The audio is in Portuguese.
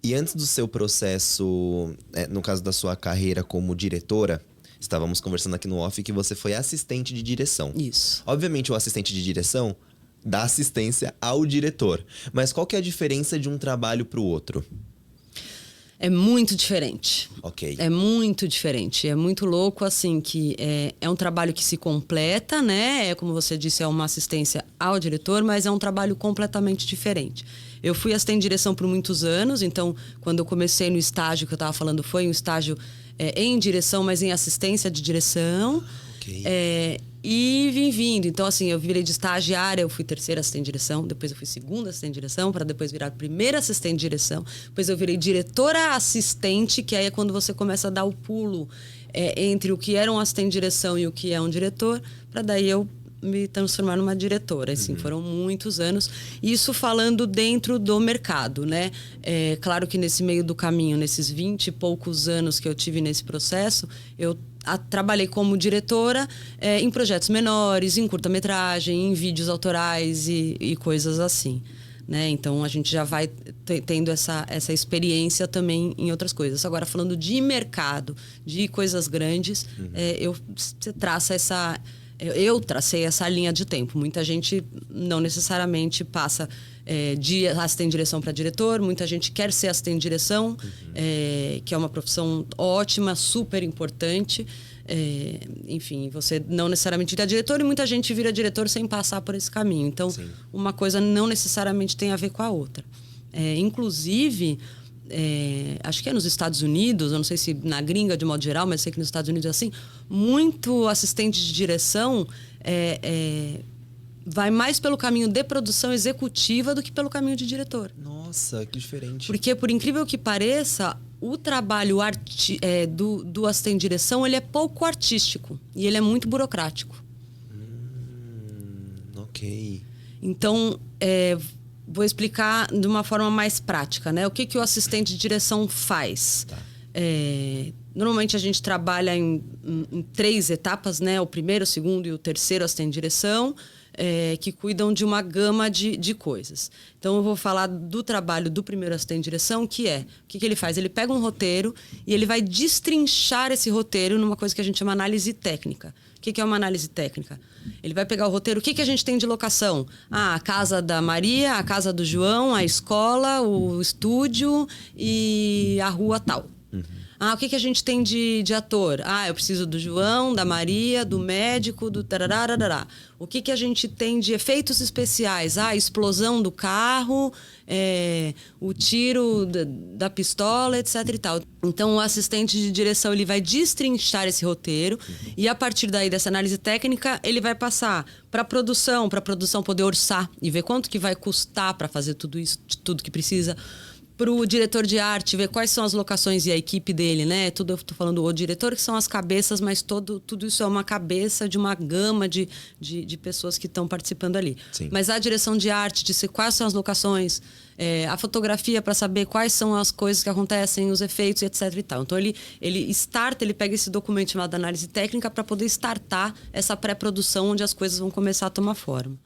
E antes do seu processo, no caso da sua carreira como diretora, estávamos conversando aqui no off que você foi assistente de direção. Isso. Obviamente, o assistente de direção dá assistência ao diretor. Mas qual que é a diferença de um trabalho para o outro? É muito diferente. Ok. É muito diferente. É muito louco, assim, que é um trabalho que se completa, né? Como você disse, é uma assistência ao diretor, mas é um trabalho completamente diferente. Eu fui assistente de direção por muitos anos, então, quando eu comecei no estágio que eu estava falando, foi um estágio em direção, mas em assistência de direção. Ok. E vim vindo. Então, assim, eu virei de estagiária, eu fui terceira assistente de direção, depois eu fui segunda assistente de direção, para depois virar primeira assistente de direção. Depois eu virei diretora assistente, que aí é quando você começa a dar o pulo entre o que era um assistente de direção e o que é um diretor, para daí eu me transformar numa diretora. Assim, foram muitos anos. Isso falando dentro do mercado, né? Claro que nesse meio do caminho, nesses 20 e poucos anos que eu tive nesse processo, eu trabalhei como diretora em projetos menores, em curta-metragem, em vídeos autorais e coisas assim. Né? Então, a gente já vai tendo essa experiência também em outras coisas. Agora, falando de mercado, de coisas grandes, eu tracei essa linha de tempo. Muita gente não necessariamente passa de assistente de direção para diretor. Muita gente quer ser assistente de direção, que é uma profissão ótima, super importante. Enfim, você não necessariamente vira diretor e muita gente vira diretor sem passar por esse caminho. Então, sim, uma coisa não necessariamente tem a ver com a outra. Inclusive, acho que é nos Estados Unidos, eu não sei se na gringa de modo geral, mas sei que nos Estados Unidos é assim, muito assistente de direção vai mais pelo caminho de produção executiva do que pelo caminho de diretor. Nossa, que diferente. Porque, por incrível que pareça, o trabalho do assistente de direção, ele é pouco artístico e ele é muito burocrático. Ok. Então, vou explicar de uma forma mais prática, né? O que o assistente de direção faz? Tá. Normalmente a gente trabalha em 3 etapas, né? O primeiro, o segundo e o terceiro assistente de direção, que cuidam de uma gama de coisas. Então, eu vou falar do trabalho do primeiro assistente de direção, que o que ele faz? Ele pega um roteiro e ele vai destrinchar esse roteiro numa coisa que a gente chama análise técnica. O que é uma análise técnica? Ele vai pegar o roteiro, o que a gente tem de locação? A casa da Maria, a casa do João, a escola, o estúdio e a rua tal. O que a gente tem de ator? Eu preciso do João, da Maria, do médico, do tarararará. O que a gente tem de efeitos especiais? A explosão do carro, o tiro da pistola, etc e tal. Então, o assistente de direção ele vai destrinchar esse roteiro e, a partir daí, dessa análise técnica, ele vai passar para a produção poder orçar e ver quanto que vai custar para fazer tudo isso, tudo que precisa. Para o diretor de arte, ver quais são as locações e a equipe dele, né? Eu estou falando o diretor, que são as cabeças, mas tudo isso é uma cabeça de uma gama de pessoas que estão participando ali. Sim. Mas a direção de arte, de quais são as locações, a fotografia para saber quais são as coisas que acontecem, os efeitos, etc e tal. Então, ele pega esse documento chamado análise técnica para poder startar essa pré-produção onde as coisas vão começar a tomar forma.